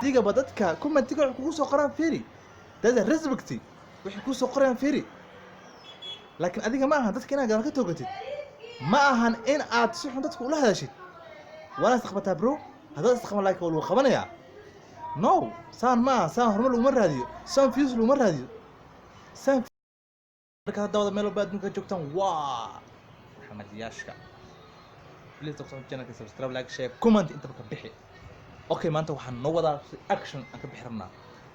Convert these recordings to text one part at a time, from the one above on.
adiga badadka commentiga kugu soo qoraan fiiri dad respecti wixii ku soo qoraan fiiri laakiin adiga ma aha dadka inaad gaar ka toogatid ma ahan in aad si xun dadku ula hadashid wala isqabata bro hada isqaban like wala qabanaya no saan ma saan hormar uma raadiyo saan views uma raadiyo saan marka dawada meel baad ninka joogtaan waa maxamed yaashka please don't channel subscribe like share comment inta ka bixi okay maanta waxaan noo wadaa action aan ka bixi rabnaa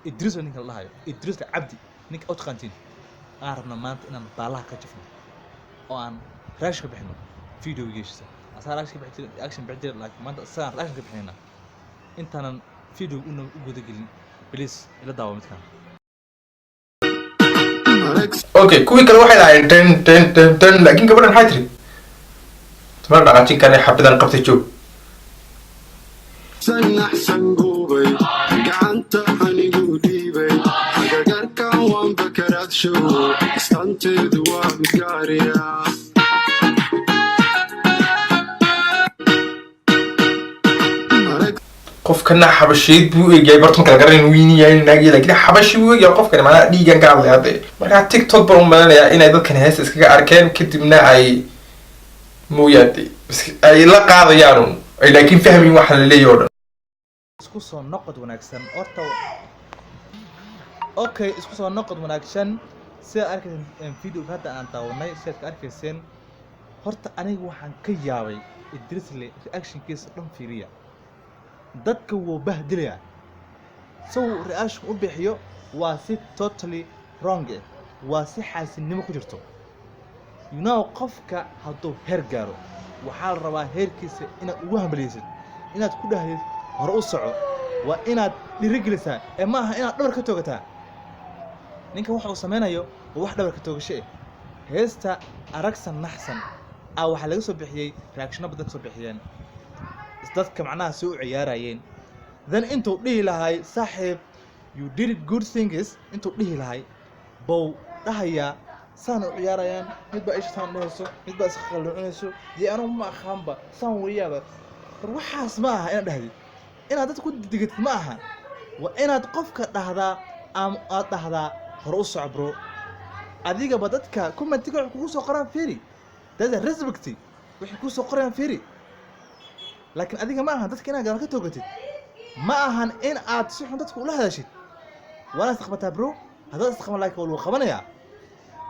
idris ninka la hayo idris abdi ninka oo taqaantiin aan rabnaa maanta inaan baalaha ka jafno oo aan raashka bixino videogiisa asal raashka bixin action bixin laakiin maanta saan raashka ka bixinaa intaanan video u guda gelin please ila daawo midkaan okay kuwii kale waxay lahaayeen ten laakiin gabadhan maxay tiri tuma dhaqaajin karnay xabadan qabtay joog sanaxsan gubay gacanta anigu dhiibay gargarkan waan bakaraad show istanteedu waa gaariya qofkana xabashiid buu eegay bartan kala garan wiiniyay naagii laakiin xabashi buu eegay qofkan macna dhiigan ka hadlay marka TikTok baro malanaya inay dadkan hees iskaga arkeen kadibna ay mooyaday ay la qaadayaan ay laakiin fahmin waxa la leeyahay isku soo noqod wanaagsan horta okay isku soo noqod wanaagsan sida arkeen video hadda aan daawanay sida arkayseen horta aniga waxaan ka yaabay Idris le reaction-kiisa dhan fiiriya dadka wuu bahdilaya soo reaction u bixiyo waa si totally wrong waa si xaasinimo ku jirto you know qofka hadduu heer gaaro waxaa la rabaa heerkiisa inaad ugu hambaliysid inaad ku dhahdid hore u soco waa inaad dhirigelisaa ee ma aha inaad dhabar ka toogataa ninka waxa uu sameynayo waa wax dhabar ka toogasho heesta aragsan naxsan waxa laga soo bixiyay reaction badan soo bixiyeen dadka macnaha soo ciyaarayeen then intuu dhihi lahay saaxiib you did good things intuu dhihi lahay bow dhahaya saan u ciyaarayaan mid ba isha saan dhahayso mid ba iska qalloonayso anu ma aqaanba saan weeyaba waxaas ma aha inaad dhahdid inaad dadku ku digid ma aha waa inaad qofka dhahdaa aad dhahdaa hore u soco bro adiga badadka commentiga kugu soo qoraan fiiri dad respecti wixii ku soo qoraan fiiri laakiin adiga ma aha dadka inaad gaar ka toogatid ma ahan in aad si xun dadku ula hadashid wala isqabata bro hada isqaban like wala qabanaya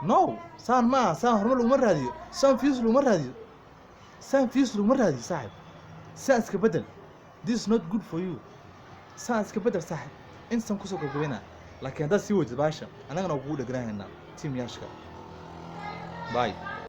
no saan ma saan hormar uma raadiyo saan views uma raadiyo saan views uma raadiyo saaxib saan iska bedel this is not good for you saan iska bedel saaxib insan ku soo gabagabeyna laakiin hada si wajid baasha anagana ugu dhaganaynaa team yaashka bye